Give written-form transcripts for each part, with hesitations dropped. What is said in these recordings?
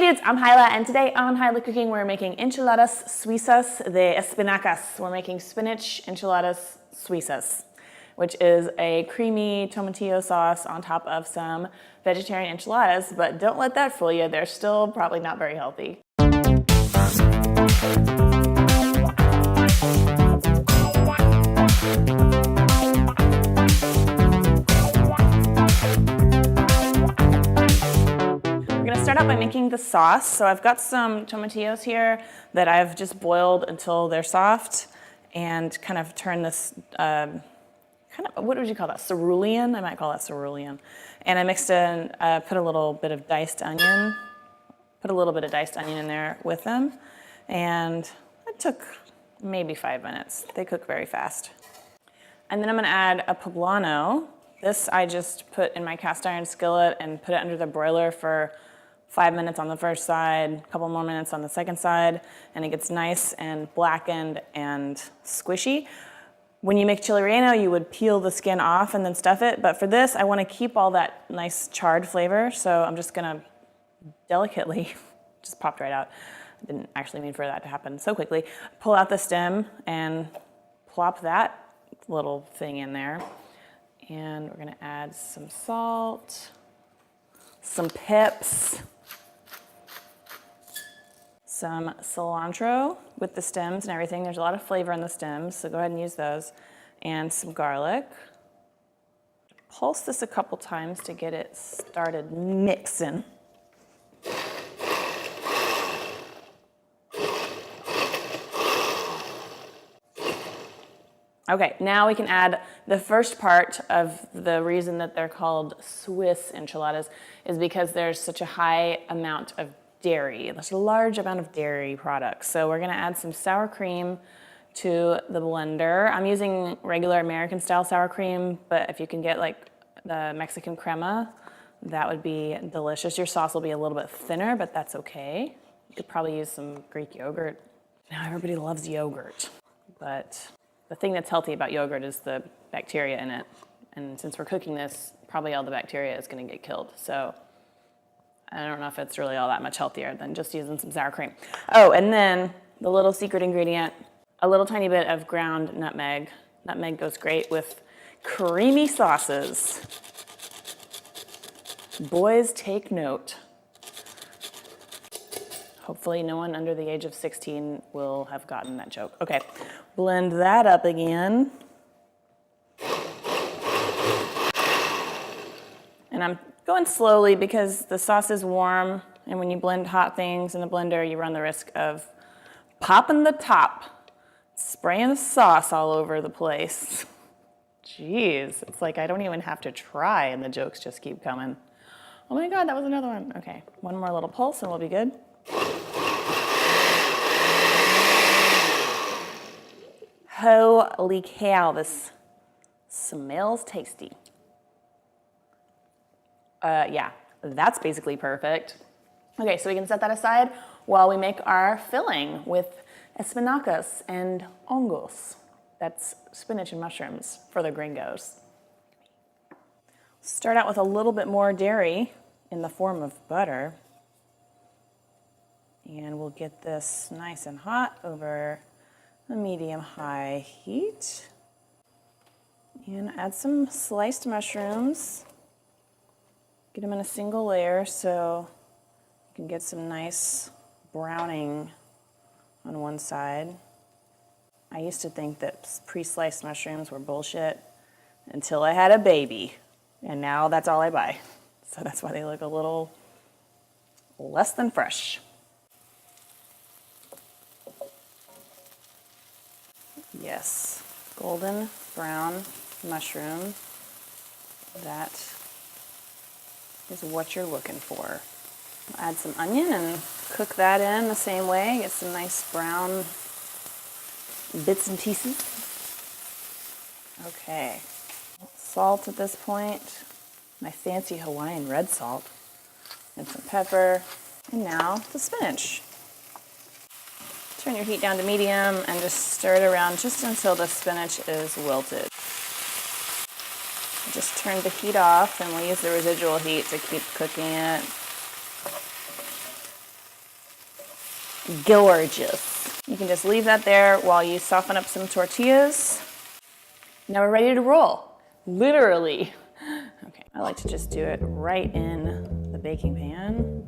dudes, I'm Hilah, and today on Hilah Cooking we're making Enchiladas Suizas de espinacas. We're making spinach enchiladas suizas, which is a creamy tomatillo sauce on top of some vegetarian enchiladas, but don't let that fool you, they're still probably not very healthy. Start out by making the sauce. So I've got some tomatillos here that I've just boiled until they're soft and kind of turn this, what would you call that? Cerulean? I might call that cerulean. And I mixed in, put a little bit of diced onion, in there with them. And it took maybe 5 minutes. They cook very fast. And then I'm gonna add a poblano. This I just put in my cast iron skillet and put it under the broiler for 5 minutes on the first side, a couple more minutes on the second side, and it gets nice and blackened and squishy. When you make chili relleno, you would peel the skin off and then stuff it, but for this, I want to keep all that nice charred flavor, so I'm just gonna delicately, just popped right out, I didn't actually mean for that to happen so quickly, pull out the stem and plop that little thing in there, and we're gonna add some salt, some pips, some cilantro with the stems and everything. There's a lot of flavor in the stems, so go ahead and use those. And some garlic. Pulse this a couple times to get it started mixing. Okay, now we can add the first part of the reason that they're called Swiss enchiladas is because there's such a high amount of dairy. There's a large amount of dairy products. So we're gonna add some sour cream to the blender. I'm using regular American style sour cream, but if you can get like the Mexican crema, that would be delicious. Your sauce will be a little bit thinner, but that's okay. You could probably use some Greek yogurt. Now everybody loves yogurt, but the thing that's healthy about yogurt is the bacteria in it. And since we're cooking this, probably all the bacteria is gonna get killed. So I don't know if it's really all that much healthier than just using some sour cream. Oh, and then the little secret ingredient, a little tiny bit of ground nutmeg. Nutmeg goes great with creamy sauces. Boys, take note. Hopefully no one under the age of 16 will have gotten that joke. Okay, blend that up again. And I'm going slowly because the sauce is warm, and when you blend hot things in the blender, you run the risk of popping the top, spraying the sauce all over the place. Jeez, it's like I don't even have to try and the jokes just keep coming. Oh my God, that was another one. Okay, one more little pulse and we'll be good. Holy cow, this smells tasty. Yeah, that's basically perfect. Okay, so we can set that aside while we make our filling with espinacas and hongos. That's spinach and mushrooms for the gringos. Start out with a little bit more dairy in the form of butter. And we'll get this nice and hot over a medium-high heat. And add some sliced mushrooms. Get them in a single layer so you can get some nice browning on one side. I used to think that pre-sliced mushrooms were bullshit until I had a baby, and now that's all I buy. So that's why they look a little less than fresh. Yes, golden brown mushroom. That is what you're looking for. Add some onion and cook that in the same way. Get some nice brown bits and pieces. Okay, salt at this point. My fancy Hawaiian red salt. And some pepper. And now the spinach. Turn your heat down to medium and just stir it around just until the spinach is wilted. Just turn the heat off and we'll use the residual heat to keep cooking it. gorgeous. You can just leave that there while you soften up some tortillas. Now we're ready to roll, literally. Okay, I like to just do it right in the baking pan.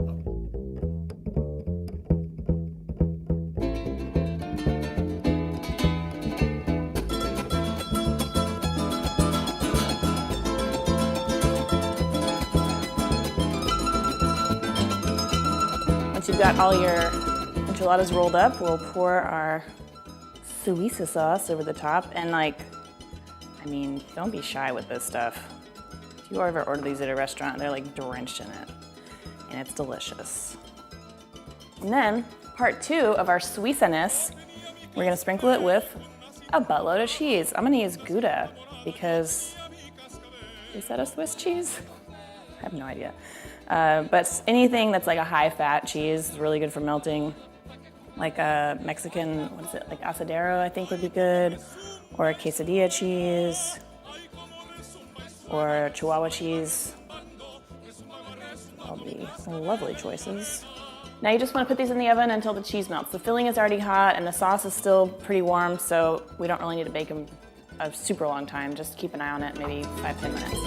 Once you've got all your enchiladas rolled up, we'll pour our Suiza sauce over the top. And don't be shy with this stuff. If you ever order these at a restaurant, they're like drenched in it. And it's delicious. And then, part 2 of our Suiza-ness, we're gonna sprinkle it with a buttload of cheese. I'm gonna use Gouda because, is that a Swiss cheese? I have no idea. But anything that's like a high-fat cheese is really good for melting. Like a Mexican, like asadero, I think would be good. Or a quesadilla cheese. Or Chihuahua cheese. All be lovely choices. Now you just want to put these in the oven until the cheese melts. The filling is already hot and the sauce is still pretty warm, so we don't really need to bake them a super long time. Just keep an eye on it, maybe 5-10 minutes.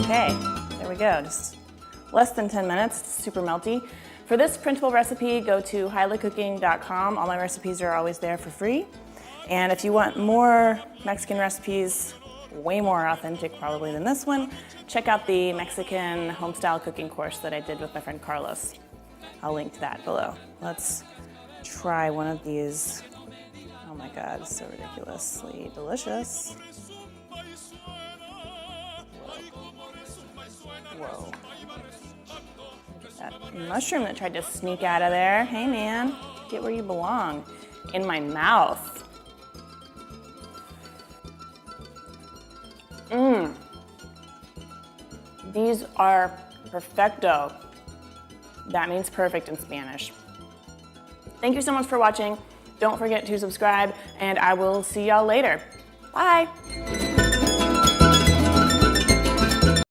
Okay, there we go, just less than 10 minutes, it's super melty. For this printable recipe, go to hilahcooking.com. All my recipes are always there for free. And if you want more Mexican recipes, way more authentic probably than this one, check out the Mexican homestyle cooking course that I did with my friend Carlos. I'll link to that below. Let's try one of these. Oh my God, it's so ridiculously delicious. Whoa. That mushroom that tried to sneak out of there. Hey man, get where you belong. In my mouth. Mmm. These are perfecto. That means perfect in Spanish. Thank you so much for watching. Don't forget to subscribe, and I will see y'all later. Bye.